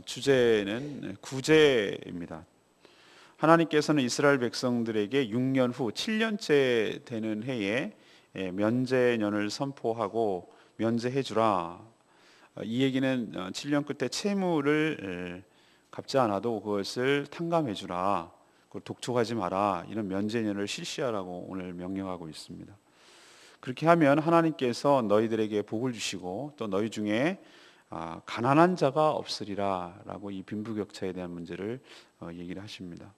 주제는 구제입니다. 하나님께서는 이스라엘 백성들에게 6년 후 7년째 되는 해에 면제년을 선포하고 면제해 주라. 이 얘기는 7년 끝에 채무를 갚지 않아도 그것을 탕감해 주라. 그걸 독촉하지 마라. 이런 면제년을 실시하라고 오늘 명령하고 있습니다. 그렇게 하면 하나님께서 너희들에게 복을 주시고 또 너희 중에 가난한 자가 없으리라 라고 이 빈부격차에 대한 문제를 얘기를 하십니다.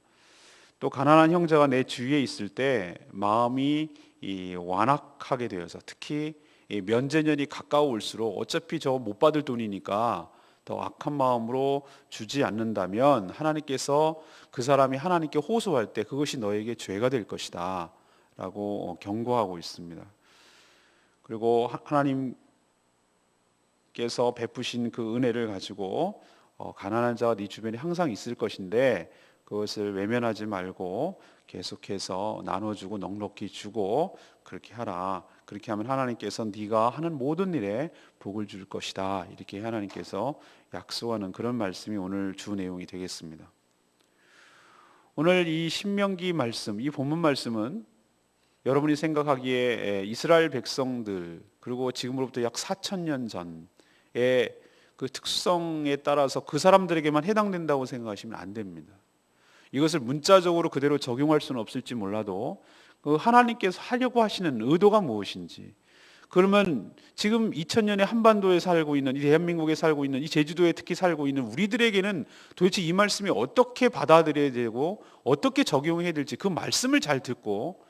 또 가난한 형제가 내 주위에 있을 때 마음이 완악하게 되어서 특히 면제년이 가까워올수록 어차피 저 못 받을 돈이니까 더 악한 마음으로 주지 않는다면 하나님께서 그 사람이 하나님께 호소할 때 그것이 너에게 죄가 될 것이다 라고 경고하고 있습니다. 그리고 하나님께서 베푸신 그 은혜를 가지고 가난한 자가 네 주변에 항상 있을 것인데 그것을 외면하지 말고 계속해서 나눠주고 넉넉히 주고 그렇게 하라. 그렇게 하면 하나님께서 네가 하는 모든 일에 복을 줄 것이다. 이렇게 하나님께서 약속하는 그런 말씀이 오늘 주 내용이 되겠습니다. 오늘 이 신명기 말씀, 이 본문 말씀은 여러분이 생각하기에 이스라엘 백성들 그리고 지금으로부터 약 4,000년 전의 그 특성에 따라서 그 사람들에게만 해당된다고 생각하시면 안 됩니다. 이것을 문자적으로 그대로 적용할 수는 없을지 몰라도 그 하나님께서 하려고 하시는 의도가 무엇인지, 그러면 지금 2000년의 한반도에 살고 있는, 이 대한민국에 살고 있는, 이 제주도에 특히 살고 있는 우리들에게는 도대체 이 말씀이 어떻게 받아들여야 되고 어떻게 적용해야 될지 그 말씀을 잘 듣고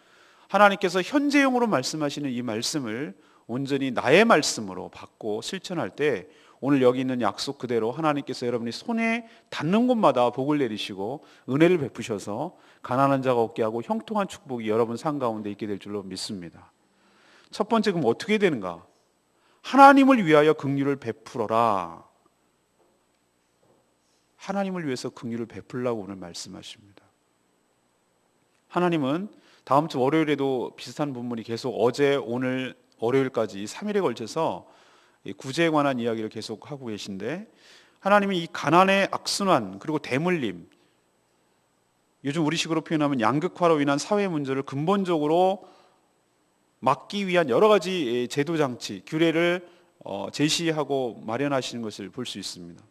하나님께서 현재형으로 말씀하시는 이 말씀을 온전히 나의 말씀으로 받고 실천할 때 오늘 여기 있는 약속 그대로 하나님께서 여러분이 손에 닿는 곳마다 복을 내리시고 은혜를 베푸셔서 가난한 자가 없게 하고 형통한 축복이 여러분 삶 가운데 있게 될 줄로 믿습니다. 첫 번째, 그럼 어떻게 되는가? 하나님을 위하여 긍휼을 베풀어라. 하나님을 위해서 긍휼을 베풀라고 오늘 말씀하십니다. 하나님은 다음 주 월요일에도 비슷한 본문이 계속 어제 오늘 월요일까지 3일에 걸쳐서 구제에 관한 이야기를 계속 하고 계신데, 하나님이 이 가난의 악순환 그리고 대물림, 요즘 우리식으로 표현하면 양극화로 인한 사회 문제를 근본적으로 막기 위한 여러 가지 제도 장치, 규례를 제시하고 마련하시는 것을 볼 수 있습니다.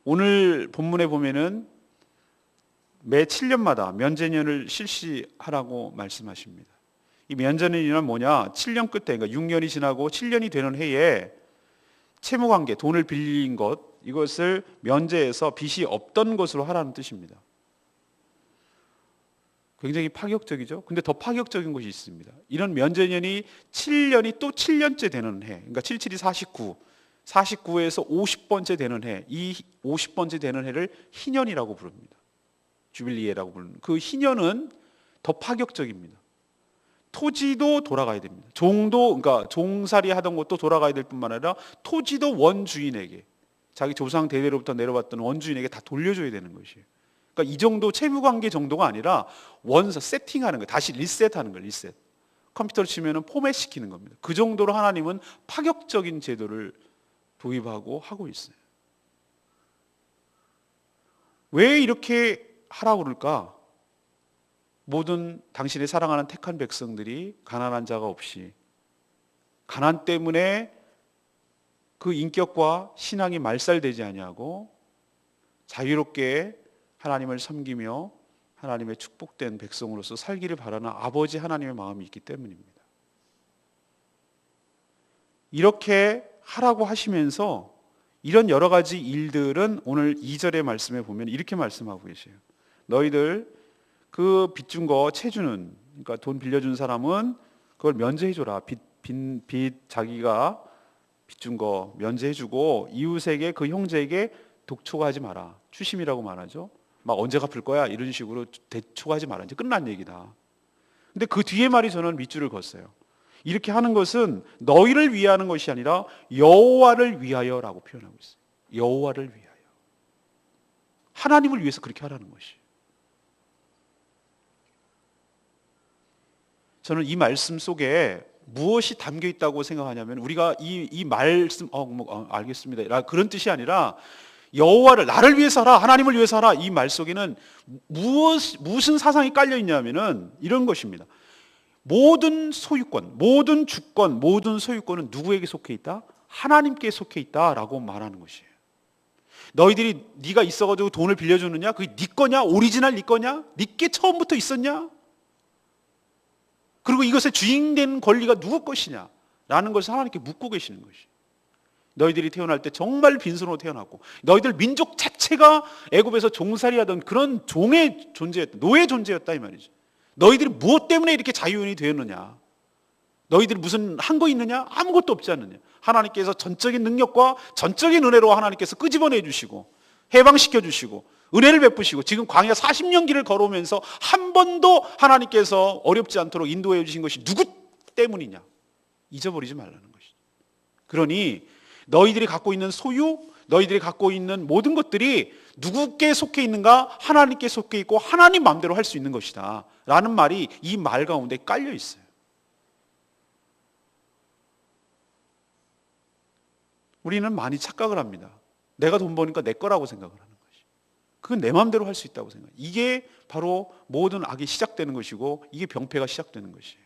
오늘 본문에 보면은 매 7년마다 면제년을 실시하라고 말씀하십니다. 이 면제년이란 뭐냐? 7년 끝에, 그러니까 6년이 지나고 7년이 되는 해에 채무관계, 돈을 빌린 것, 이것을 면제해서 빚이 없던 것으로 하라는 뜻입니다. 굉장히 파격적이죠. 근데 더 파격적인 것이 있습니다. 이런 면제년이 7년이 또 7년째 되는 해, 그러니까 77이 49, 49에서 50번째 되는 해, 이 50번째 되는 해를 희년이라고 부릅니다. 주빌리에라고 부르는 그 희년은 더 파격적입니다. 토지도 돌아가야 됩니다. 종도, 그러니까 종살이 하던 것도 돌아가야 될 뿐만 아니라 토지도 원주인에게, 자기 조상 대대로부터 내려왔던 원주인에게 다 돌려줘야 되는 것이에요. 그러니까 이 정도 채무관계 정도가 아니라 원서 세팅하는 거예요. 다시 리셋하는 거예요. 리셋. 컴퓨터로 치면은 포맷 시키는 겁니다. 그 정도로 하나님은 파격적인 제도를 도입하고 하고 있어요. 왜 이렇게 하라고 그럴까? 모든 당신의 사랑하는 택한 백성들이 가난한 자가 없이, 가난 때문에 그 인격과 신앙이 말살되지 아니하고 자유롭게 하나님을 섬기며 하나님의 축복된 백성으로서 살기를 바라는 아버지 하나님의 마음이 있기 때문입니다. 이렇게 하라고 하시면서 이런 여러 가지 일들은 오늘 2절의 말씀에 보면 이렇게 말씀하고 계세요. 너희들 그 빚 준 거 채주는, 그러니까 돈 빌려준 사람은 그걸 면제해줘라. 빚 자기가 빚 준 거 면제해주고 이웃에게, 그 형제에게 독촉하지 마라. 추심이라고 말하죠. 막 언제 갚을 거야 이런 식으로 대촉하지 마라. 이제 끝난 얘기다. 근데 그 뒤에 말이 저는 밑줄을 걷어요. 이렇게 하는 것은 너희를 위하는 것이 아니라 여호와를 위하여라고 표현하고 있어요. 여호와를 위하여. 하나님을 위해서 그렇게 하라는 것이. 저는 이 말씀 속에 무엇이 담겨 있다고 생각하냐면 우리가 이 말씀 알겠습니다 그런 뜻이 아니라 여호와를 나를 위해서 하라 하나님을 위해서 하라 이 말 속에는 무슨 사상이 깔려 있냐면은 이런 것입니다. 모든 소유권, 모든 주권, 모든 소유권은 누구에게 속해 있다? 하나님께 속해 있다라고 말하는 것이에요. 너희들이 네가 있어가지고 돈을 빌려주느냐? 그게 네 거냐? 오리지널 네 거냐? 네게 처음부터 있었냐? 그리고 이것의 주인된 권리가 누구 것이냐? 라는 것을 하나님께 묻고 계시는 것이. 너희들이 태어날 때 정말 빈손으로 태어났고 너희들 민족 자체가 애굽에서 종살이하던 그런 종의 존재였다. 노예 존재였다 이 말이죠. 너희들이 무엇 때문에 이렇게 자유인이 되었느냐? 너희들이 무슨 한 거 있느냐? 아무것도 없지 않느냐? 하나님께서 전적인 능력과 전적인 은혜로 하나님께서 끄집어내 주시고 해방시켜 주시고 은혜를 베푸시고 지금 광야 40년 길을 걸어오면서 한 번도 하나님께서 어렵지 않도록 인도해 주신 것이 누구 때문이냐? 잊어버리지 말라는 것이죠. 그러니 너희들이 갖고 있는 소유, 너희들이 갖고 있는 모든 것들이 누구께 속해 있는가? 하나님께 속해 있고 하나님 마음대로 할 수 있는 것이다 라는 말이 이 말 가운데 깔려 있어요. 우리는 많이 착각을 합니다. 내가 돈 버니까 내 거라고 생각을 하는 것이. 그건 내 마음대로 할 수 있다고 생각해요. 이게 바로 모든 악이 시작되는 것이고 이게 병폐가 시작되는 것이에요.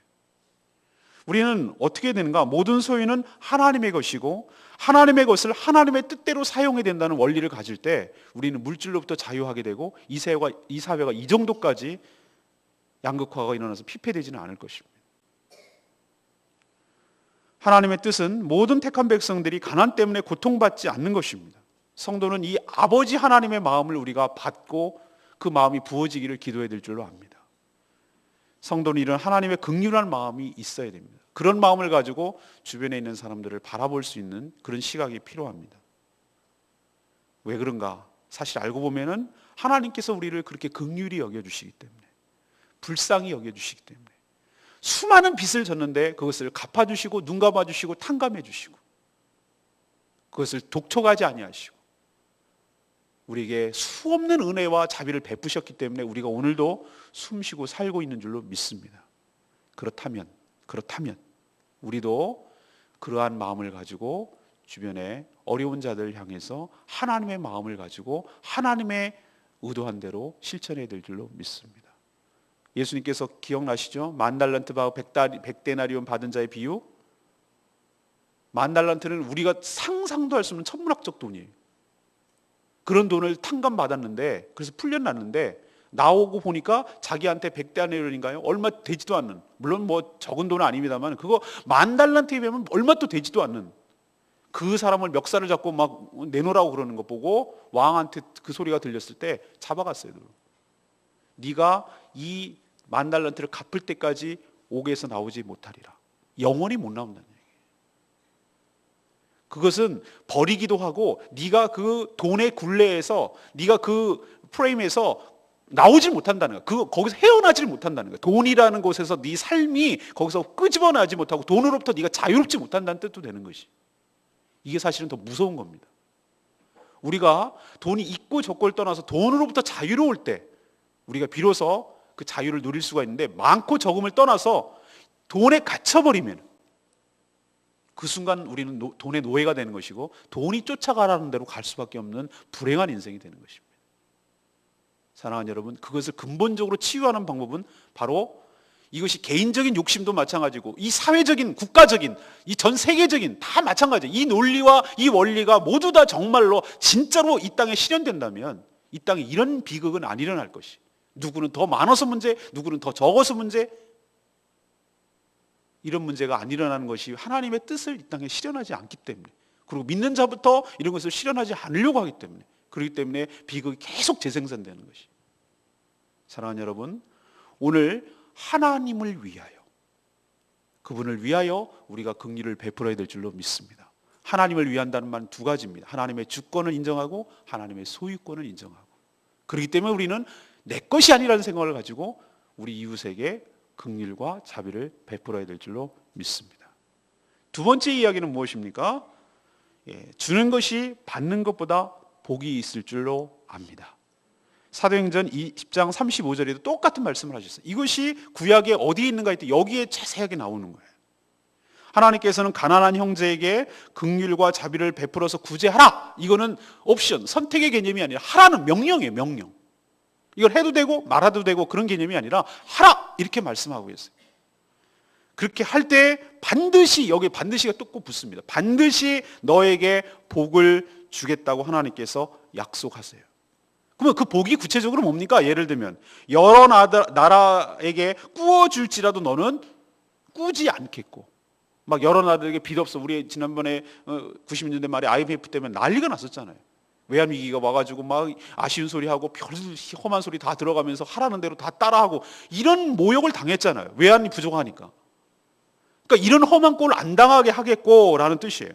우리는 어떻게 되는가? 모든 소유는 하나님의 것이고 하나님의 것을 하나님의 뜻대로 사용해야 된다는 원리를 가질 때 우리는 물질로부터 자유하게 되고 이 사회가 이 정도까지 양극화가 일어나서 피폐되지는 않을 것입니다. 하나님의 뜻은 모든 택한 백성들이 가난 때문에 고통받지 않는 것입니다. 성도는 이 아버지 하나님의 마음을 우리가 받고 그 마음이 부어지기를 기도해야 될 줄로 압니다. 성도는 이런 하나님의 긍휼한 마음이 있어야 됩니다. 그런 마음을 가지고 주변에 있는 사람들을 바라볼 수 있는 그런 시각이 필요합니다. 왜 그런가? 사실 알고 보면은 하나님께서 우리를 그렇게 긍휼히 여겨주시기 때문에, 불쌍히 여겨주시기 때문에 수많은 빚을 졌는데 그것을 갚아주시고 눈 감아주시고 탕감해주시고 그것을 독촉하지 아니하시고 우리에게 수없는 은혜와 자비를 베푸셨기 때문에 우리가 오늘도 숨쉬고 살고 있는 줄로 믿습니다. 그렇다면 우리도 그러한 마음을 가지고 주변에 어려운 자들을 향해서 하나님의 마음을 가지고 하나님의 의도한 대로 실천해야 될 줄로 믿습니다. 예수님께서 기억나시죠? 10,000달란트 받고 100데나리온 받은 자의 비유. 10,000달란트는 우리가 상상도 할 수 없는 천문학적 돈이에요. 그런 돈을 탕감받았는데 그래서 풀려났는데 나오고 보니까 자기한테 100데나리온인가요? 얼마 되지도 않는, 물론 뭐 적은 돈은 아닙니다만 그거 10,000달란트에 비하면 얼마도 되지도 않는 그 사람을 멱살을 잡고 막 내놓으라고 그러는 거 보고 왕한테 그 소리가 들렸을 때 잡아갔어요. 네가 이 10,000달란트를 갚을 때까지 옥에서 나오지 못하리라. 영원히 못 나온다는 얘기예요. 그것은 버리기도 하고 네가 그 돈의 굴레에서 네가 그 프레임에서 나오질 못한다는 거야. 거기서 헤어나질 못한다는 거야. 돈이라는 곳에서 네 삶이 거기서 끄집어나지 못하고 돈으로부터 네가 자유롭지 못한다는 뜻도 되는 것이. 이게 사실은 더 무서운 겁니다. 우리가 돈이 있고 적고를 떠나서 돈으로부터 자유로울 때 우리가 비로소 그 자유를 누릴 수가 있는데 많고 적음을 떠나서 돈에 갇혀버리면 그 순간 우리는 돈의 노예가 되는 것이고 돈이 쫓아가라는 대로 갈 수밖에 없는 불행한 인생이 되는 것입니다. 사랑하는 여러분, 그것을 근본적으로 치유하는 방법은 바로 이것이 개인적인 욕심도 마찬가지고 이 사회적인, 국가적인, 이 전 세계적인 다 마찬가지예요. 이 논리와 이 원리가 모두 다 정말로 진짜로 이 땅에 실현된다면 이 땅에 이런 비극은 안 일어날 것이. 누구는 더 많아서 문제, 누구는 더 적어서 문제, 이런 문제가 안 일어나는 것이 하나님의 뜻을 이 땅에 실현하지 않기 때문에, 그리고 믿는 자부터 이런 것을 실현하지 않으려고 하기 때문에, 그렇기 때문에 비극이 계속 재생산되는 것이. 사랑하는 여러분, 오늘 하나님을 위하여, 그분을 위하여 우리가 긍휼을 베풀어야 될 줄로 믿습니다. 하나님을 위한다는 말은 두 가지입니다. 하나님의 주권을 인정하고 하나님의 소유권을 인정하고. 그렇기 때문에 우리는 내 것이 아니라는 생각을 가지고 우리 이웃에게 긍휼과 자비를 베풀어야 될 줄로 믿습니다. 두 번째 이야기는 무엇입니까? 주는 것이 받는 것보다 복이 있을 줄로 압니다. 사도행전 10장 35절에도 똑같은 말씀을 하셨어요. 이것이 구약에 어디에 있는가 했더니 여기에 자세하게 나오는 거예요. 하나님께서는 가난한 형제에게 긍휼과 자비를 베풀어서 구제하라. 이거는 옵션, 선택의 개념이 아니라 하라는 명령이에요. 명령. 이걸 해도 되고 말아도 되고 그런 개념이 아니라 하라 이렇게 말씀하고 있어요. 그렇게 할 때 반드시, 여기 반드시가 또 꼭 붙습니다. 반드시 너에게 복을 주겠다고 하나님께서 약속하세요. 그러면 그 복이 구체적으로 뭡니까? 예를 들면 여러 나라에게 꾸어줄지라도 너는 꾸지 않겠고, 막 여러 나라에게 빚 없어. 우리 지난번에 90년대 말에 IMF 때문에 난리가 났었잖아요. 외환위기가 와가지고 막 아쉬운 소리하고 별 험한 소리 다 들어가면서 하라는 대로 다 따라하고 이런 모욕을 당했잖아요. 외환이 부족하니까. 그러니까 이런 험한 꼴을 안 당하게 하겠고라는 뜻이에요.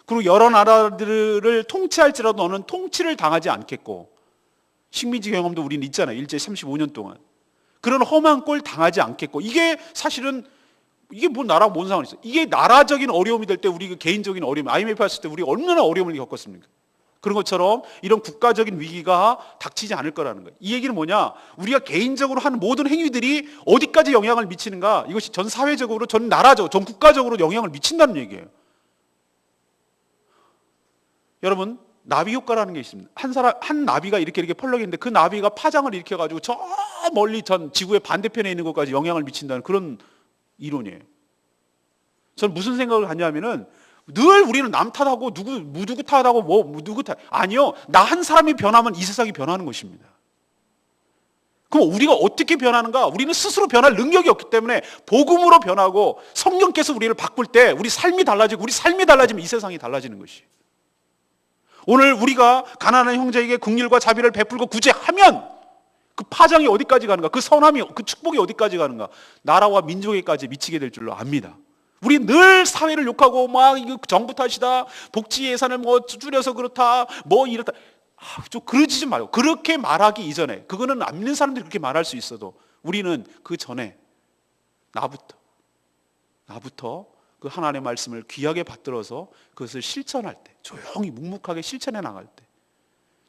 그리고 여러 나라들을 통치할지라도 너는 통치를 당하지 않겠고, 식민지 경험도 우리는 있잖아요. 일제 35년 동안. 그런 험한 꼴 당하지 않겠고, 이게 사실은 이게 뭐 나라가 뭔 상관이 있어요. 이게 나라적인 어려움이 될 때 우리 그 개인적인 어려움, IMF 했을 때 우리 얼마나 어려움을 겪었습니까? 그런 것처럼 이런 국가적인 위기가 닥치지 않을 거라는 거예요. 이 얘기는 뭐냐? 우리가 개인적으로 하는 모든 행위들이 어디까지 영향을 미치는가? 이것이 전 사회적으로, 전 나라적, 전 국가적으로 영향을 미친다는 얘기예요. 여러분, 나비 효과라는 게 있습니다. 한 나비가 이렇게 펄럭이는데 그 나비가 파장을 일으켜가지고 저 멀리 전 지구의 반대편에 있는 것까지 영향을 미친다는 그런 이론이에요. 저는 무슨 생각을 하냐면은 늘 우리는 남 탓하고 누구 탓하고 누구 탓, 아니요, 나 한 사람이 변하면 이 세상이 변하는 것입니다. 그럼 우리가 어떻게 변하는가? 우리는 스스로 변할 능력이 없기 때문에 복음으로 변하고 성령께서 우리를 바꿀 때 우리 삶이 달라지고, 우리 삶이 달라지면 이 세상이 달라지는 것이. 오늘 우리가 가난한 형제에게 긍휼과 자비를 베풀고 구제하면 그 파장이 어디까지 가는가? 그 선함이, 그 축복이 어디까지 가는가? 나라와 민족에까지 미치게 될 줄로 압니다. 우리 늘 사회를 욕하고 막 이거 정부 탓이다, 복지 예산을 뭐 줄여서 그렇다, 뭐 이렇다. 좀 그러지 좀 말고. 그렇게 말하기 이전에, 그거는 안 믿는 사람들이 그렇게 말할 수 있어도 우리는 그 전에 나부터 그 하나님의 말씀을 귀하게 받들어서 그것을 실천할 때, 조용히 묵묵하게 실천해 나갈 때,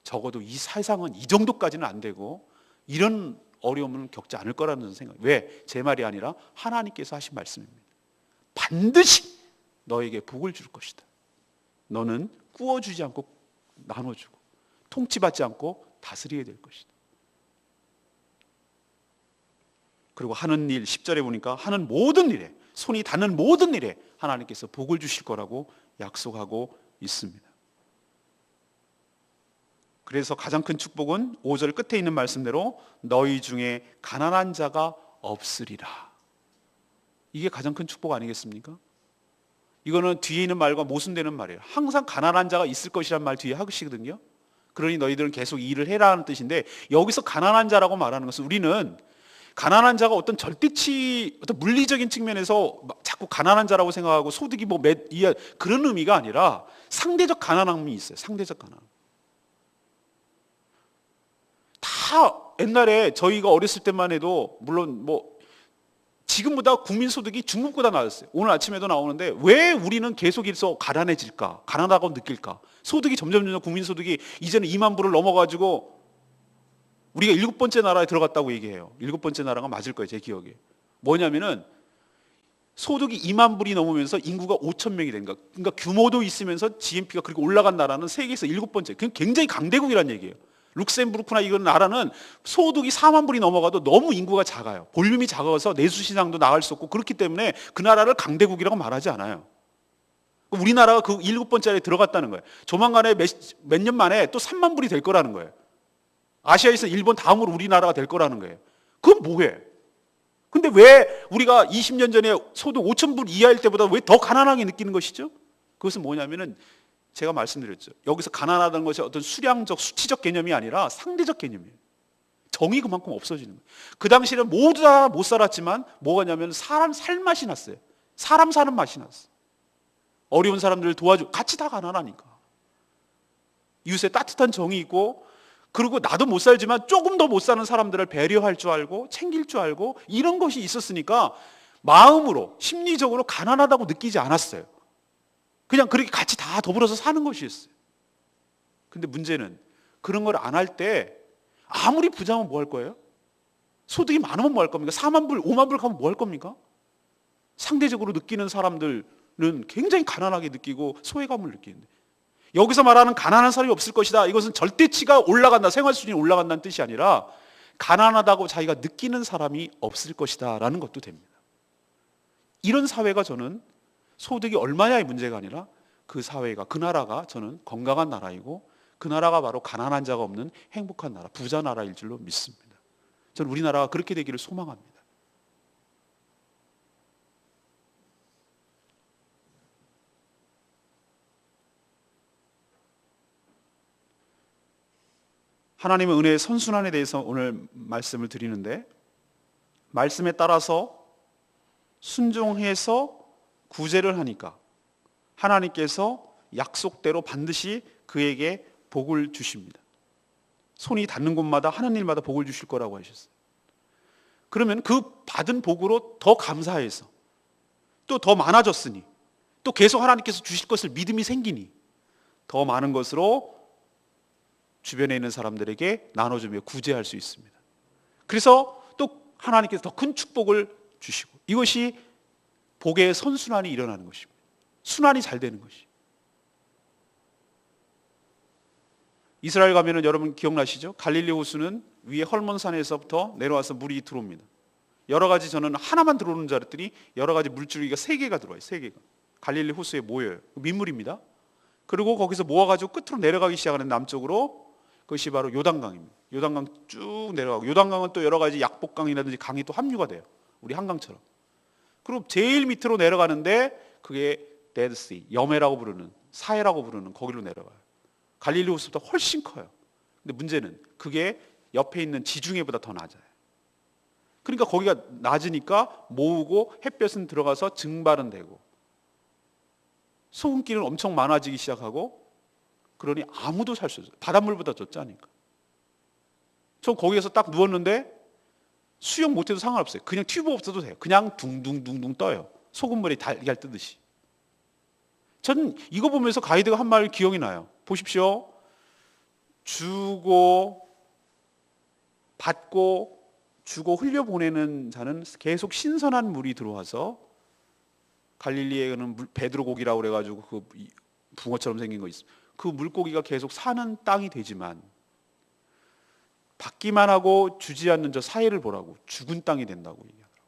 적어도 이 세상은 이 정도까지는 안 되고 이런 어려움은 겪지 않을 거라는 생각. 왜? 제 말이 아니라 하나님께서 하신 말씀입니다. 반드시 너에게 복을 줄 것이다. 너는 꾸어주지 않고 나눠주고 통치받지 않고 다스리게 될 것이다. 그리고 하는 일, 10절에 보니까 하는 모든 일에, 손이 닿는 모든 일에 하나님께서 복을 주실 거라고 약속하고 있습니다. 그래서 가장 큰 축복은 5절 끝에 있는 말씀대로 너희 중에 가난한 자가 없으리라. 이게 가장 큰 축복 아니겠습니까? 이거는 뒤에 있는 말과 모순되는 말이에요. 항상 가난한 자가 있을 것이란 말 뒤에 하시거든요. 그러니 너희들은 계속 일을 해라는 뜻인데, 여기서 가난한 자라고 말하는 것은, 우리는 가난한 자가 어떤 절대치, 어떤 물리적인 측면에서 자꾸 가난한 자라고 생각하고 소득이 뭐 그런 의미가 아니라 상대적 가난함이 있어요. 상대적 가난함. 다 옛날에 저희가 어렸을 때만 해도, 물론 뭐 지금보다 국민소득이 중국보다 낮았어요. 오늘 아침에도 나오는데 왜 우리는 계속해서 가난해질까? 가난하다고 느낄까? 소득이 점점 국민소득이 이제는 2만 불을 넘어가지고 우리가 7번째 나라에 들어갔다고 얘기해요. 7번째 나라가 맞을 거예요, 제 기억에. 뭐냐면은 소득이 2만 불이 넘으면서 인구가 5천 명이 된 거야. 그러니까 규모도 있으면서 GNP가 그렇게 올라간 나라는 세계에서 7번째. 그건 굉장히 강대국이라는 얘기예요. 룩셈부르크나 이런 나라는 소득이 4만 불이 넘어가도 너무 인구가 작아요. 볼륨이 작아서 내수시장도 나갈 수 없고, 그렇기 때문에 그 나라를 강대국이라고 말하지 않아요. 우리나라가 그 7번째에 들어갔다는 거예요. 조만간에 몇 년 만에 또 3만 불이 될 거라는 거예요. 아시아에서 일본 다음으로 우리나라가 될 거라는 거예요. 그건 뭐해? 근데 왜 우리가 20년 전에 소득 5천 불 이하일 때보다 왜 더 가난하게 느끼는 것이죠? 그것은 뭐냐면은 제가 말씀드렸죠. 여기서 가난하다는 것이 어떤 수량적, 수치적 개념이 아니라 상대적 개념이에요. 정이 그만큼 없어지는 거예요. 그 당시에는 모두 다 못 살았지만 뭐가냐면 사람 살 맛이 났어요. 사람 사는 맛이 났어요. 어려운 사람들을 도와주고 같이 다 가난하니까. 이웃에 따뜻한 정이 있고, 그리고 나도 못 살지만 조금 더 못 사는 사람들을 배려할 줄 알고 챙길 줄 알고, 이런 것이 있었으니까 마음으로, 심리적으로 가난하다고 느끼지 않았어요. 그냥 그렇게 같이 다 더불어서 사는 것이었어요. 근데 문제는 그런 걸 안 할 때 아무리 부자면 뭐 할 거예요? 소득이 많으면 뭐 할 겁니까? 4만 불, 5만 불 가면 뭐 할 겁니까? 상대적으로 느끼는 사람들은 굉장히 가난하게 느끼고 소외감을 느끼는데, 여기서 말하는 가난한 사람이 없을 것이다, 이것은 절대치가 올라간다, 생활 수준이 올라간다는 뜻이 아니라 가난하다고 자기가 느끼는 사람이 없을 것이다 라는 것도 됩니다. 이런 사회가 저는 소득이 얼마냐의 문제가 아니라 그 사회가, 그 나라가 저는 건강한 나라이고 그 나라가 바로 가난한 자가 없는 행복한 나라, 부자 나라일 줄로 믿습니다. 저는 우리나라가 그렇게 되기를 소망합니다. 하나님의 은혜의 선순환에 대해서 오늘 말씀을 드리는데, 말씀에 따라서 순종해서 구제를 하니까 하나님께서 약속대로 반드시 그에게 복을 주십니다. 손이 닿는 곳마다 하는 일마다 복을 주실 거라고 하셨어요. 그러면 그 받은 복으로 더 감사해서 또 더 많아졌으니, 또 계속 하나님께서 주실 것을 믿음이 생기니 더 많은 것으로 주변에 있는 사람들에게 나눠주며 구제할 수 있습니다. 그래서 또 하나님께서 더 큰 축복을 주시고, 이것이 복의 선순환이 일어나는 것입니다. 순환이 잘 되는 것이. 이스라엘 가면은 여러분 기억나시죠? 갈릴리 호수는 위에 헐몬산에서부터 내려와서 물이 들어옵니다. 여러 가지, 저는 하나만 들어오는 줄 알았더니 여러 가지 물줄기가 3개가 들어와요. 3개가 갈릴리 호수에 모여요. 민물입니다. 그리고 거기서 모아가지고 끝으로 내려가기 시작하는 남쪽으로, 그것이 바로 요단강입니다. 요단강 쭉 내려가고, 요단강은 또 여러 가지 약복강이라든지 강이 또 합류가 돼요. 우리 한강처럼. 그리고 제일 밑으로 내려가는데 그게 데드시, 염해라고 부르는, 사해라고 부르는 거기로 내려가요. 갈릴리 호수보다 훨씬 커요. 근데 문제는 그게 옆에 있는 지중해보다 더 낮아요. 그러니까 거기가 낮으니까 모으고 햇볕은 들어가서 증발은 되고 소금기는 엄청 많아지기 시작하고, 그러니 아무도 살 수 없어요. 바닷물보다 더 짜니까. 저 거기에서 딱 누웠는데 수영 못해도 상관없어요. 그냥 튜브 없어도 돼요. 그냥 둥둥둥둥 떠요. 소금물에 달걀 뜨듯이. 저는 이거 보면서 가이드가 한 말 기억이 나요. 보십시오. 주고 받고 주고 흘려보내는 자는 계속 신선한 물이 들어와서, 갈릴리에는 베드로 고기라고 그래가지고 그 붕어처럼 생긴 거 있어요. 그 물고기가 계속 사는 땅이 되지만, 받기만 하고 주지 않는 저 사해를 보라고 죽은 땅이 된다고 얘기하더라고요.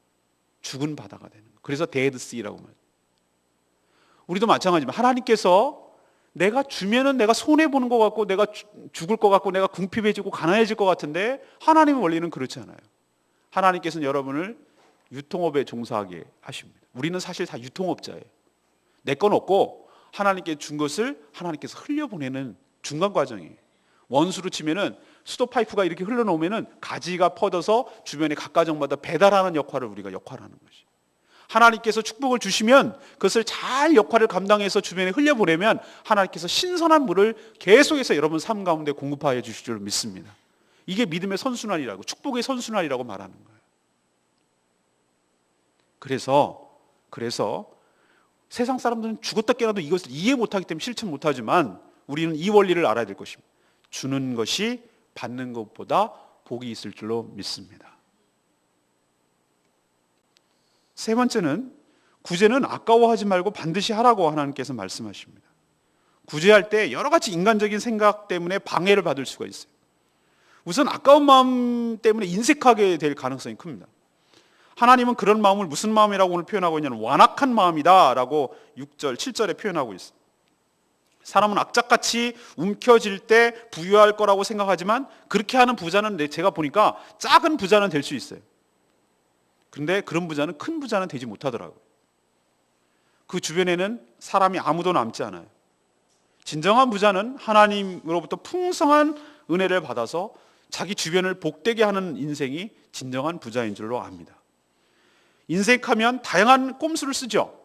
죽은 바다가 되는 거. 그래서 데드시라고 말해요. 우리도 마찬가지지만 하나님께서 내가 주면은 내가 손해보는 것 같고, 내가 죽을 것 같고, 내가 궁핍해지고 가난해질 것 같은데, 하나님의 원리는 그렇지 않아요. 하나님께서는 여러분을 유통업에 종사하게 하십니다. 우리는 사실 다 유통업자예요. 내 건 없고 하나님께 준 것을 하나님께서 흘려보내는 중간 과정이에요. 원수로 치면은 수도 파이프가 이렇게 흘러놓으면은 가지가 퍼져서 주변의 각 가정마다 배달하는 역할을 우리가 역할하는 것이. 하나님께서 축복을 주시면 그것을 잘 역할을 감당해서 주변에 흘려보내면 하나님께서 신선한 물을 계속해서 여러분 삶 가운데 공급하여 주실 줄 믿습니다. 이게 믿음의 선순환이라고, 축복의 선순환이라고 말하는 거예요. 그래서 세상 사람들은 죽었다 깨어나도 이것을 이해 못하기 때문에 실천 못하지만, 우리는 이 원리를 알아야 될 것입니다. 주는 것이 받는 것보다 복이 있을 줄로 믿습니다. 세 번째는, 구제는 아까워하지 말고 반드시 하라고 하나님께서 말씀하십니다. 구제할 때 여러 가지 인간적인 생각 때문에 방해를 받을 수가 있어요. 우선 아까운 마음 때문에 인색하게 될 가능성이 큽니다. 하나님은 그런 마음을 무슨 마음이라고 오늘 표현하고 있냐면 완악한 마음이다 라고 6절, 7절에 표현하고 있어요. 사람은 악착같이 움켜질 때 부유할 거라고 생각하지만, 그렇게 하는 부자는 제가 보니까 작은 부자는 될 수 있어요. 그런데 그런 부자는 큰 부자는 되지 못하더라고요. 그 주변에는 사람이 아무도 남지 않아요. 진정한 부자는 하나님으로부터 풍성한 은혜를 받아서 자기 주변을 복되게 하는 인생이 진정한 부자인 줄로 압니다. 인색하면 다양한 꼼수를 쓰죠.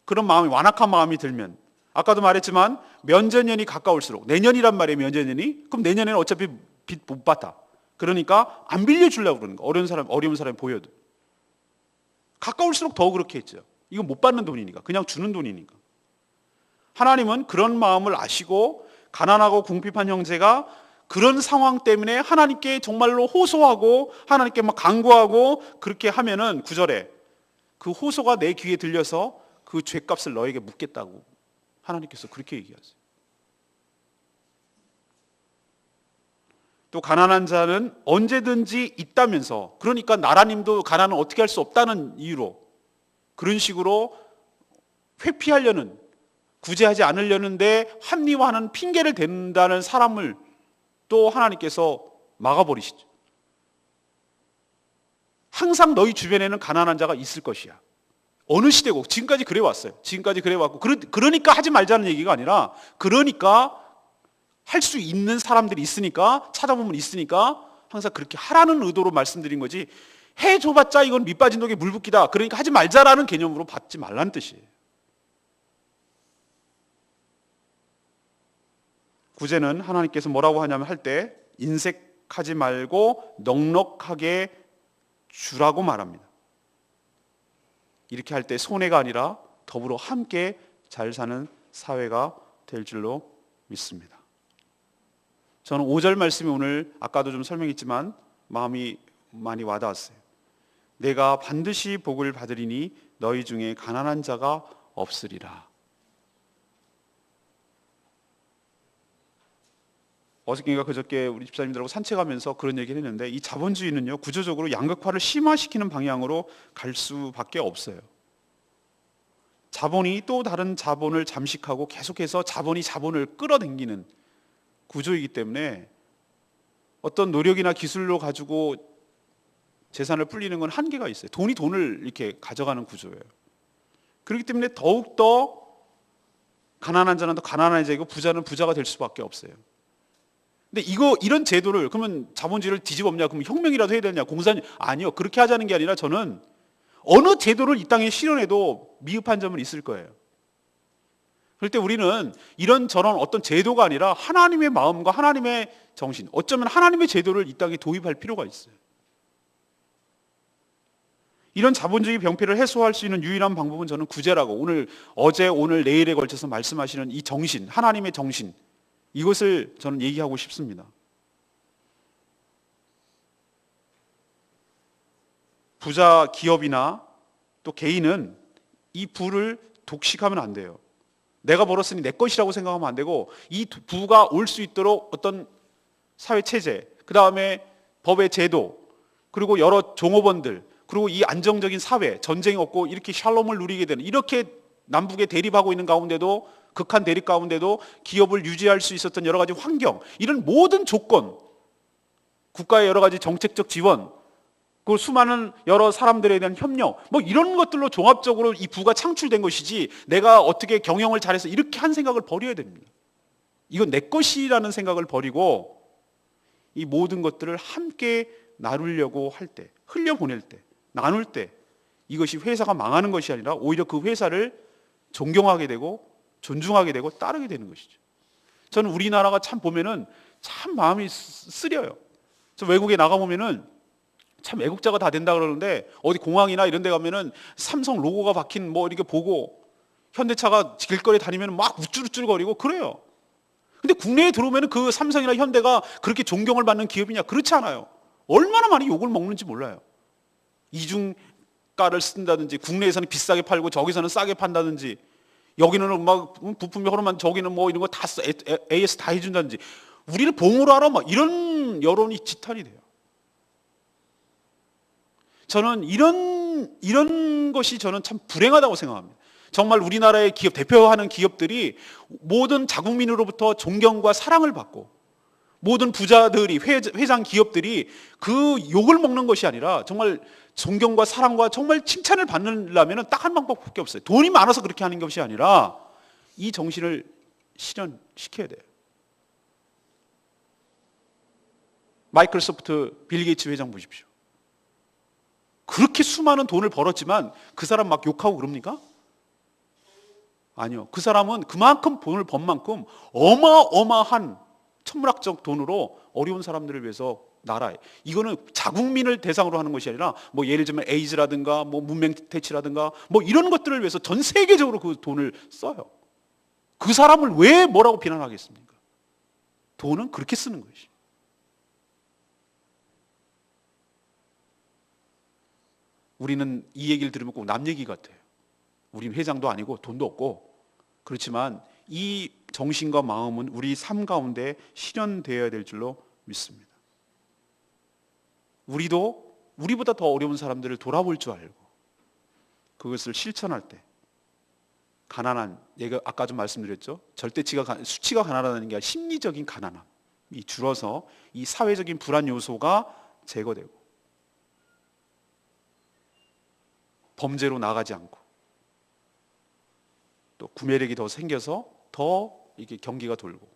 그런 마음이, 완악한 마음이 들면. 아까도 말했지만 면제년이 가까울수록, 내년이란 말이에요, 면제년이. 그럼 내년에는 어차피 빚 못 받아. 그러니까 안 빌려주려고 그러는 거예요. 어려운 사람이 보여도. 가까울수록 더 그렇게 했죠. 이건 못 받는 돈이니까, 그냥 주는 돈이니까. 하나님은 그런 마음을 아시고, 가난하고 궁핍한 형제가 그런 상황 때문에 하나님께 정말로 호소하고 하나님께 막 간구하고 그렇게 하면은 9절에 그 호소가 내 귀에 들려서 그 죄값을 너에게 묻겠다고 하나님께서 그렇게 얘기하세요. 또 가난한 자는 언제든지 있다면서, 그러니까 나라님도 가난은 어떻게 할 수 없다는 이유로 그런 식으로 회피하려는, 구제하지 않으려는데 합리화하는 핑계를 댄다는 사람을 또 하나님께서 막아버리시죠. 항상 너희 주변에는 가난한 자가 있을 것이야. 어느 시대고 지금까지 그래왔어요. 지금까지 그래왔고, 그러니까 하지 말자는 얘기가 아니라, 그러니까 할 수 있는 사람들이 있으니까, 찾아보면 있으니까 항상 그렇게 하라는 의도로 말씀드린 거지, 해줘봤자 이건 밑빠진 독에 물 붓기다, 그러니까 하지 말자라는 개념으로 받지 말라는 뜻이에요. 구제는 하나님께서 뭐라고 하냐면, 할 때 인색하지 말고 넉넉하게 주라고 말합니다. 이렇게 할 때 손해가 아니라 더불어 함께 잘 사는 사회가 될 줄로 믿습니다. 저는 5절 말씀이 오늘 아까도 좀 설명했지만 마음이 많이 와닿았어요. 내가 반드시 복을 받으리니 너희 중에 가난한 자가 없으리라. 어저께인가 그저께 우리 집사님들하고 산책하면서 그런 얘기를 했는데, 이 자본주의는요, 구조적으로 양극화를 심화시키는 방향으로 갈 수밖에 없어요. 자본이 또 다른 자본을 잠식하고 계속해서 자본이 자본을 끌어당기는 구조이기 때문에 어떤 노력이나 기술로 가지고 재산을 불리는 건 한계가 있어요. 돈이 돈을 이렇게 가져가는 구조예요. 그렇기 때문에 더욱더 가난한 자는 더 가난한 자이고 부자는 부자가 될 수밖에 없어요. 근데 이런 제도를, 그러면 자본주의를 뒤집었냐, 그러면 혁명이라도 해야 되냐, 아니요. 그렇게 하자는 게 아니라, 저는 어느 제도를 이 땅에 실현해도 미흡한 점은 있을 거예요. 그럴 때 우리는 이런 저런 어떤 제도가 아니라 하나님의 마음과 하나님의 정신, 어쩌면 하나님의 제도를 이 땅에 도입할 필요가 있어요. 이런 자본주의 병폐를 해소할 수 있는 유일한 방법은 저는 구제라고, 어제 오늘 내일에 걸쳐서 말씀하시는 이 정신, 하나님의 정신, 이것을 저는 얘기하고 싶습니다. 부자 기업이나 또 개인은 이 부를 독식하면 안 돼요. 내가 벌었으니 내 것이라고 생각하면 안 되고, 이 부가 올 수 있도록 어떤 사회 체제, 그 다음에 법의 제도, 그리고 여러 종업원들, 그리고 이 안정적인 사회, 전쟁이 없고 이렇게 샬롬을 누리게 되는, 이렇게 남북에 대립하고 있는 가운데도, 극한 대립 가운데도 기업을 유지할 수 있었던 여러 가지 환경, 이런 모든 조건, 국가의 여러 가지 정책적 지원, 그 수많은 여러 사람들에 대한 협력, 이런 것들로 종합적으로 이 부가 창출된 것이지, 내가 어떻게 경영을 잘해서 이렇게 한 생각을 버려야 됩니다. 이건 내 것이라는 생각을 버리고 이 모든 것들을 함께 나누려고 할 때, 흘려보낼 때, 나눌 때, 이것이 회사가 망하는 것이 아니라 오히려 그 회사를 존경하게 되고 존중하게 되고 따르게 되는 것이죠. 저는 우리나라가 참 보면은 참 마음이 쓰려요. 저 외국에 나가보면은 참 애국자가 다 된다 그러는데, 어디 공항이나 이런 데 가면은 삼성 로고가 박힌 이렇게 보고, 현대차가 길거리에 다니면 막 우쭐우쭐거리고 그래요. 근데 국내에 들어오면은 그 삼성이나 현대가 그렇게 존경을 받는 기업이냐? 그렇지 않아요. 얼마나 많이 욕을 먹는지 몰라요. 이중가를 쓴다든지, 국내에서는 비싸게 팔고 저기서는 싸게 판다든지, 여기는 막 부품이 허름한, 저기는 이런 거 다 AS 다 해준다든지, 우리를 봉으로 하라, 이런 여론이 지탄이 돼요. 저는 이런 것이 저는 참 불행하다고 생각합니다. 정말 우리나라의 기업, 대표하는 기업들이 모든 자국민으로부터 존경과 사랑을 받고, 모든 부자들이, 회장 기업들이 그 욕을 먹는 것이 아니라 정말 존경과 사랑과 정말 칭찬을 받으려면 딱 한 방법밖에 없어요. 돈이 많아서 그렇게 하는 것이 아니라 이 정신을 실현시켜야 돼요. 마이크로소프트 빌 게이츠 회장 보십시오. 그렇게 수많은 돈을 벌었지만 그 사람 막 욕하고 그럽니까? 아니요. 그 사람은 그만큼 돈을 번 만큼 어마어마한 천문학적 돈으로 어려운 사람들을 위해서, 나라에, 이거는 자국민을 대상으로 하는 것이 아니라 예를 들면 에이즈라든가 문명 퇴치라든가 이런 것들을 위해서 전 세계적으로 그 돈을 써요. 그 사람을 왜 뭐라고 비난하겠습니까? 돈은 그렇게 쓰는 것이. 우리는 이 얘기를 들으면 꼭 남 얘기 같아요. 우린 회장도 아니고 돈도 없고. 그렇지만 이 정신과 마음은 우리 삶 가운데 실현되어야 될 줄로 믿습니다. 우리도 우리보다 더 어려운 사람들을 돌아볼 줄 알고 그것을 실천할 때 가난한, 얘가 아까 좀 말씀드렸죠. 수치가 가난하다는 게 아니라 심리적인 가난함이 줄어서 이 사회적인 불안 요소가 제거되고 범죄로 나가지 않고 또 구매력이 더 생겨서 더 이게 경기가 돌고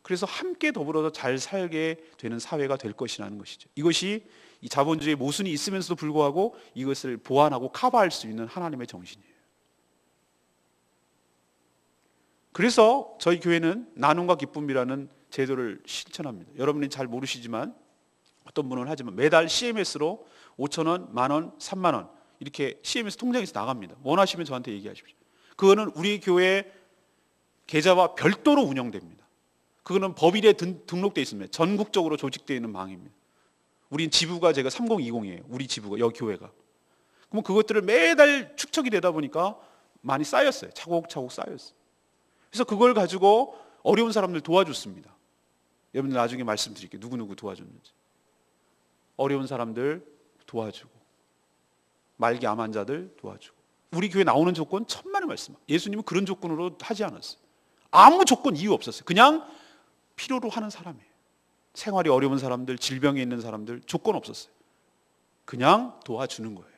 그래서 함께 더불어서 잘 살게 되는 사회가 될 것이라는 것이죠. 이것이 이 자본주의의 모순이 있으면서도 불구하고 이것을 보완하고 커버할 수 있는 하나님의 정신이에요. 그래서 저희 교회는 나눔과 기쁨이라는 제도를 실천합니다. 여러분이 잘 모르시지만 어떤 분은 하지만 매달 CMS로 5,000원, 10,000원, 30,000원 이렇게 CMS 통장에서 나갑니다. 원하시면 저한테 얘기하십시오. 그거는 우리 교회 계좌와 별도로 운영됩니다. 그거는 법인에 등록되어 있습니다. 전국적으로 조직되어 있는 망입니다. 우린 지부가 제가 3020이에요. 우리 지부가, 여기 교회가. 그럼 그것들을 매달 축적이 되다 보니까 많이 쌓였어요. 차곡차곡 쌓였어요. 그래서 그걸 가지고 어려운 사람들 도와줬습니다. 여러분들 나중에 말씀드릴게요. 누구누구 도와줬는지. 어려운 사람들 도와주고 말기 암 환자들 도와주고 우리 교회 나오는 조건 천만의 말씀. 예수님은 그런 조건으로 하지 않았어요. 아무 조건 이유 없었어요. 그냥 필요로 하는 사람이에요. 생활이 어려운 사람들, 질병에 있는 사람들 조건 없었어요. 그냥 도와주는 거예요.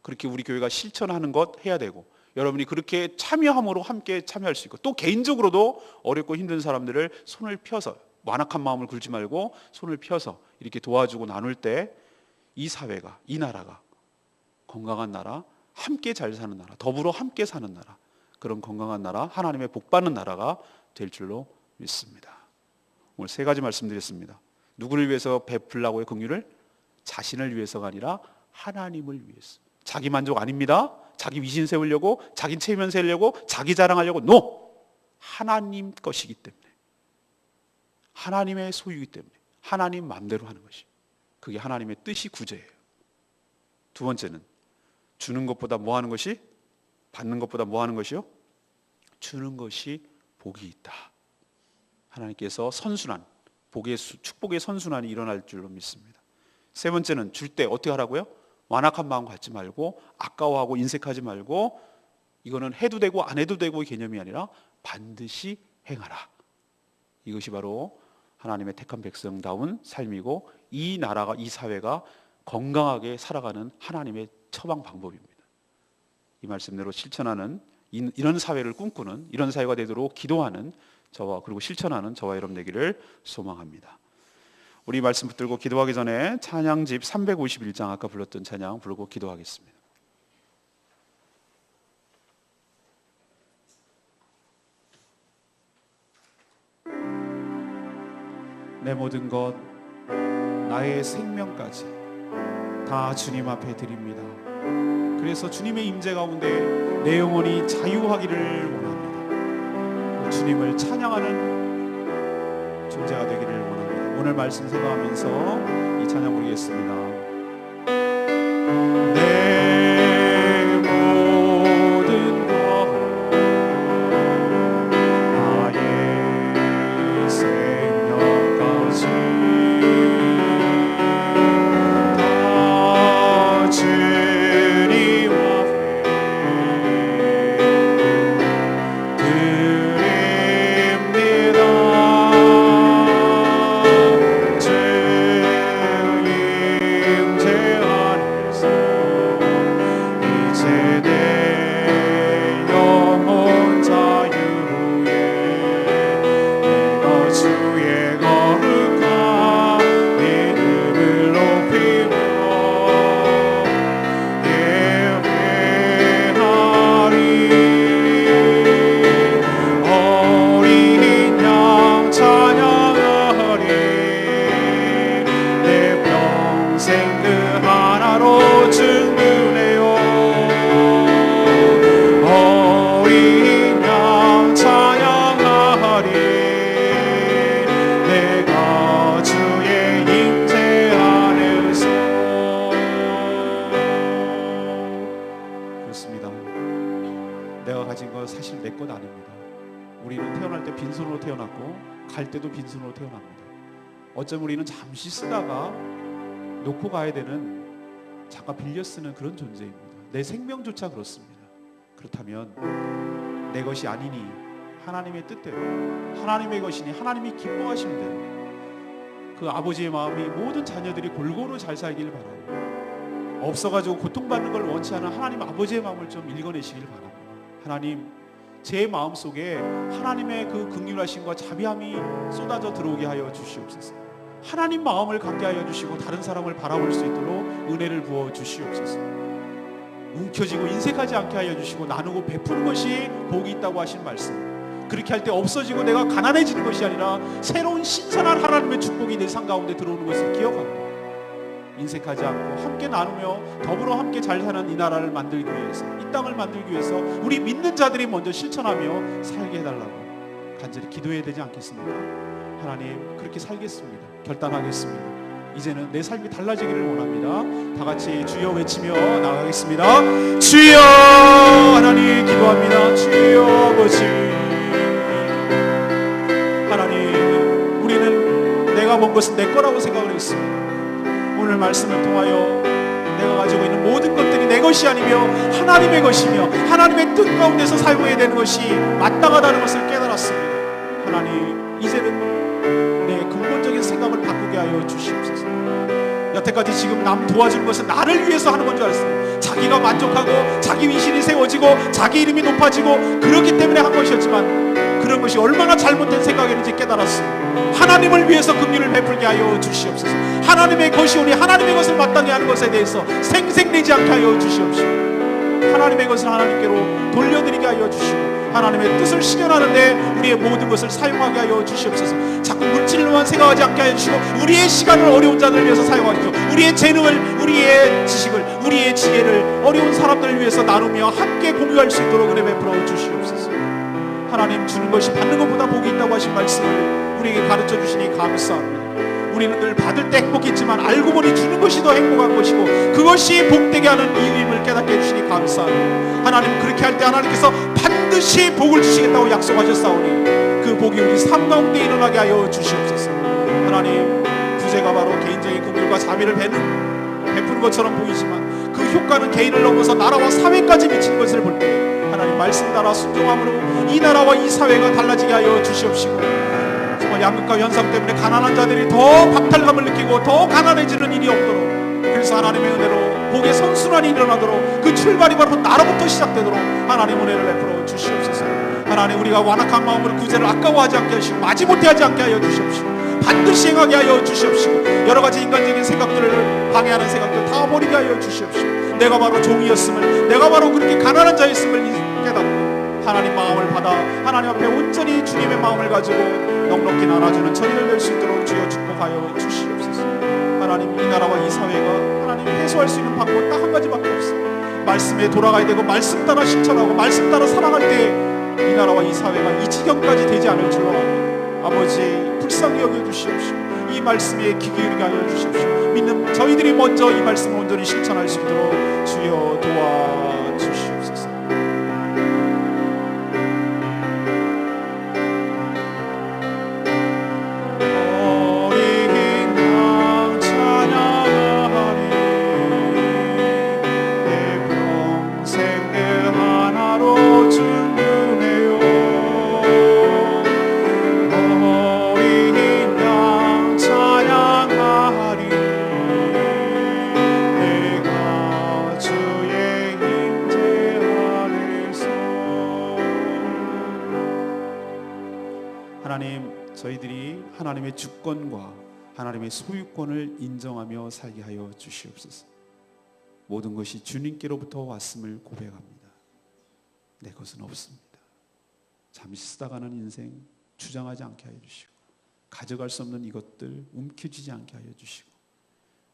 그렇게 우리 교회가 실천하는 것 해야 되고 여러분이 그렇게 참여함으로 함께 참여할 수 있고 또 개인적으로도 어렵고 힘든 사람들을 손을 펴서 완악한 마음을 굴지 말고 손을 펴서 이렇게 도와주고 나눌 때 이 사회가, 이 나라가 건강한 나라, 함께 잘 사는 나라, 더불어 함께 사는 나라, 그런 건강한 나라, 하나님의 복받는 나라가 될 줄로 믿습니다. 오늘 세 가지 말씀드렸습니다. 누구를 위해서 베풀라고요? 긍휼을? 자신을 위해서가 아니라 하나님을 위해서. 자기 만족 아닙니다. 자기 위신 세우려고, 자기 체면 세우려고, 자기 자랑하려고. 노! 하나님 것이기 때문에, 하나님의 소유이기 때문에 하나님 마음대로 하는 것이, 그게 하나님의 뜻이 구제예요. 두 번째는 주는 것보다 뭐 하는 것이? 받는 것보다 뭐 하는 것이요? 주는 것이 복이 있다. 하나님께서 선순환, 축복의 선순환이 일어날 줄로 믿습니다. 세 번째는 줄 때 어떻게 하라고요? 완악한 마음 갖지 말고 아까워하고 인색하지 말고 이거는 해도 되고 안 해도 되고의 개념이 아니라 반드시 행하라. 이것이 바로 하나님의 택한 백성다운 삶이고 이 나라가, 이 사회가 건강하게 살아가는 하나님의 처방 방법입니다. 이 말씀대로 실천하는 이런 사회를 꿈꾸는, 이런 사회가 되도록 기도하는 저와, 그리고 실천하는 저와 여러분 되기를 소망합니다. 우리 말씀 붙들고 기도하기 전에 찬양집 351장 아까 불렀던 찬양 부르고 기도하겠습니다. 내 모든 것, 나의 생명까지 다 주님 앞에 드립니다. 그래서 주님의 임재 가운데 내 영혼이 자유하기를 원합니다. 주님을 찬양하는 존재가 되기를 원합니다. 오늘 말씀 생각하면서 이 찬양 부르겠습니다. 내 모든 것, 나의 생명까지 다 주님 앞에 드립니다. 주님 제 안에서 모두 빈손으로 태어납니다. 어쩌면 우리는 잠시 쓰다가 놓고 가야 되는, 잠깐 빌려 쓰는 그런 존재입니다. 내 생명조차 그렇습니다. 그렇다면 내 것이 아니니 하나님의 뜻대로, 하나님의 것이니 하나님이 기뻐하시는 대로 그 아버지의 마음이 모든 자녀들이 골고루 잘 살기를 바라고, 없어가지고 고통받는 걸 원치 않은 하나님 아버지의 마음을 좀 읽어내시길 바랍니다. 하나님, 제 마음속에 하나님의 그 긍휼하심과 자비함이 쏟아져 들어오게 하여 주시옵소서. 하나님 마음을 갖게 하여 주시고 다른 사람을 바라볼 수 있도록 은혜를 부어 주시옵소서. 움켜쥐고 인색하지 않게 하여 주시고 나누고 베푸는 것이 복이 있다고 하신 말씀, 그렇게 할 때 없어지고 내가 가난해지는 것이 아니라 새로운 신선한 하나님의 축복이 내 삶 가운데 들어오는 것을 기억하고, 인색하지 않고 함께 나누며 더불어 함께 잘 사는 이 나라를 만들기 위해서, 이 땅을 만들기 위해서 우리 믿는 자들이 먼저 실천하며 살게 해달라고 간절히 기도해야 되지 않겠습니까? 하나님, 그렇게 살겠습니다. 결단하겠습니다. 이제는 내 삶이 달라지기를 원합니다. 다 같이 주여 외치며 나가겠습니다. 주여, 하나님 기도합니다. 주여 아버지, 하나님, 우리는 내가 본 것은 내 거라고 생각을 했습니다. 오늘 말씀을 통하여 내가 가지고 있는 모든 것들이 내 것이 아니며 하나님의 것이며 하나님의 뜻 가운데서 사용해야 되는 것이 마땅하다는 것을 깨달았습니다. 하나님, 이제는 내 근본적인 생각을 바꾸게 하여 주시옵소서. 여태까지 지금 남 도와주는 것은 나를 위해서 하는 건 줄 알았어요. 자기가 만족하고 자기 위신이 세워지고 자기 이름이 높아지고 그렇기 때문에 한 것이었지만, 그런 것이 얼마나 잘못된 생각이었는지 깨달았어요. 하나님을 위해서 긍휼을 베풀게 하여 주시옵소서. 하나님의 것이 오니 하나님의 것을 마땅히 하는 것에 대해서 생색내지 않게 하여 주시옵시고, 하나님의 것을 하나님께로 돌려드리게 하여 주시고, 하나님의 뜻을 실현하는데 우리의 모든 것을 사용하게 하여 주시옵소서. 자꾸 물질로만 생각하지 않게 하여 주시고, 우리의 시간을 어려운 자들을 위해서 사용하시고, 우리의 재능을, 우리의 지식을, 우리의 지혜를 어려운 사람들을 위해서 나누며 함께 공유할 수 있도록 은혜 베풀어 주시옵소서. 하나님, 주는 것이 받는 것보다 복이 있다고 하신 말씀을 우리에게 가르쳐 주시니 감사합니다. 우리는 늘 받을 때 행복했지만 알고 보니 주는 것이 더 행복한 것이고 그것이 복되게 하는 이유임을 깨닫게 해주시니 감사합니다. 하나님, 그렇게 할 때 하나님께서 반드시 복을 주시겠다고 약속하셨사오니 그 복이 우리 삶 가운데 일어나게 하여 주시옵소서. 하나님, 부재가 바로 개인적인 긍휼과 자비를 베푸는 것처럼 보이지만 그 효과는 개인을 넘어서 나라와 사회까지 미치는 것을 볼 때 하나님 말씀 따라 순종함으로 이 나라와 이 사회가 달라지게 하여 주시옵시고, 정말 양극화 현상 때문에 가난한 자들이 더 박탈감을 느끼고 더 가난해지는 일이 없도록, 그래서 하나님의 은혜로 복의 선순환이 일어나도록 그 출발이 바로 나로부터 시작되도록 하나님 은혜를 베풀어 주시옵소서. 하나님, 우리가 완악한 마음으로 구제를 아까워하지 않게 하시고 마지못해 하지 않게 하여 주시옵시고, 반드시 행하게 하여 주시옵시고, 여러가지 인간적인 생각들을 방해하는 생각들 다 버리게 하여 주시옵시고, 내가 바로 종이었음을, 내가 바로 그렇게 가난한 자였음을 깨닫고 하나님 마음을 받아 하나님 앞에 온전히 주님의 마음을 가지고 넉넉히 나눠주는 저희를 될 수 있도록 주여 축복하여 주시옵소서. 하나님, 이 나라와 이 사회가 하나님 해소할 수 있는 방법은 딱 한 가지밖에 없어요. 말씀에 돌아가야 되고 말씀 따라 실천하고 말씀 따라 살아갈 때 이 나라와 이 사회가 이 지경까지 되지 않을 줄로 압니다. 아버지, 불쌍히 여겨주시옵시고 이 말씀에 귀 기울이게 하여 주십시오. 믿는 저희들이 먼저 이 말씀을 온전히 실천할 수 있도록 주여 도와주시옵소서. 어린 양 찬양하리, 내 평생 내 하나로 충분해요. 어린 양 찬양하리, 내가 주의 임재 아래서. 하나님, 저희들이 하나님의 주권과 하나님의 소유권을 인정하며 살게 하여 주시옵소서. 모든 것이 주님께로부터 왔음을 고백합니다. 내 것은 없습니다. 잠시 쓰다가는 인생 주장하지 않게 하여 주시고, 가져갈 수 없는 이것들 움켜쥐지 않게 하여 주시고,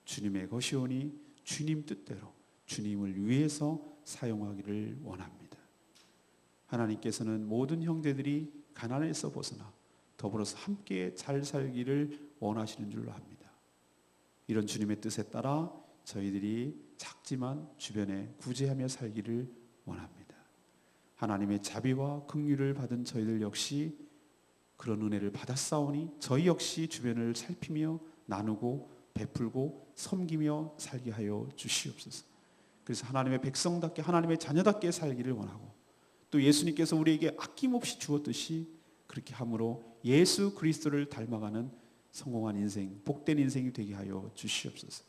주님의 것이오니 주님 뜻대로 주님을 위해서 사용하기를 원합니다. 하나님께서는 모든 형제들이 가난에서 벗어나 더불어서 함께 잘 살기를 원하시는 줄로 압니다. 이런 주님의 뜻에 따라 저희들이 작지만 주변에 구제하며 살기를 원합니다. 하나님의 자비와 긍휼을 받은 저희들 역시 그런 은혜를 받았사오니 저희 역시 주변을 살피며 나누고 베풀고 섬기며 살게 하여 주시옵소서. 그래서 하나님의 백성답게 하나님의 자녀답게 살기를 원하고, 또 예수님께서 우리에게 아낌없이 주었듯이 그렇게 함으로 예수 그리스도를 닮아가는 성공한 인생, 복된 인생이 되게 하여 주시옵소서.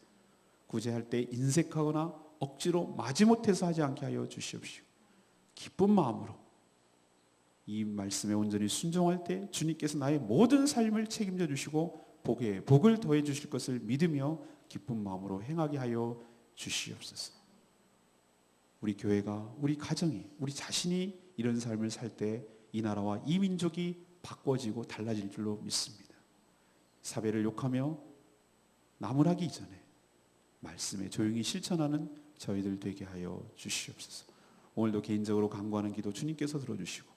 구제할 때 인색하거나 억지로 마지못해서 하지 않게 하여 주시옵시고, 기쁜 마음으로 이 말씀에 온전히 순종할 때 주님께서 나의 모든 삶을 책임져 주시고 복에 복을 더해 주실 것을 믿으며 기쁜 마음으로 행하게 하여 주시옵소서. 우리 교회가, 우리 가정이, 우리 자신이 이런 삶을 살 때 이 나라와 이 민족이 바꿔지고 달라질 줄로 믿습니다. 사배를 욕하며 나무라기 이전에 말씀에 조용히 실천하는 저희들 되게 하여 주시옵소서. 오늘도 개인적으로 간구하는 기도 주님께서 들어주시고,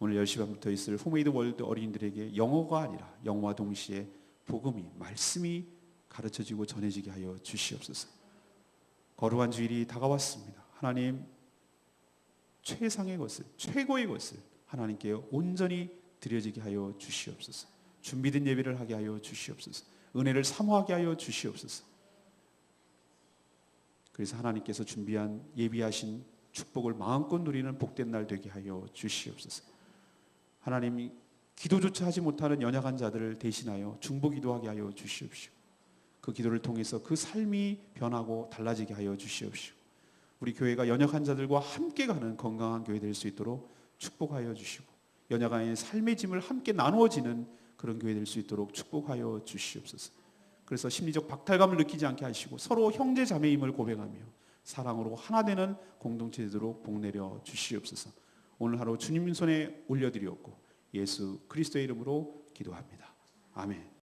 오늘 10시 반부터 있을 홈메이드 월드 어린이들에게 영어가 아니라 영어와 동시에 복음이, 말씀이 가르쳐지고 전해지게 하여 주시옵소서. 거룩한 주일이 다가왔습니다. 하나님, 최상의 것을, 최고의 것을 하나님께 온전히 드려지게 하여 주시옵소서. 준비된 예배를 하게 하여 주시옵소서. 은혜를 사모하게 하여 주시옵소서. 그래서 하나님께서 준비한 예비하신 축복을 마음껏 누리는 복된 날 되게 하여 주시옵소서. 하나님이 기도조차 하지 못하는 연약한 자들을 대신하여 중보 기도하게 하여 주시옵시고, 그 기도를 통해서 그 삶이 변하고 달라지게 하여 주시옵시고, 우리 교회가 연약한 자들과 함께 가는 건강한 교회 될 수 있도록 축복하여 주시고, 연약한 삶의 짐을 함께 나누어지는 그런 교회 될 수 있도록 축복하여 주시옵소서. 그래서 심리적 박탈감을 느끼지 않게 하시고 서로 형제 자매임을 고백하며 사랑으로 하나 되는 공동체 되도록 복내려 주시옵소서. 오늘 하루 주님 손에 올려드리옵고 예수 그리스도의 이름으로 기도합니다. 아멘.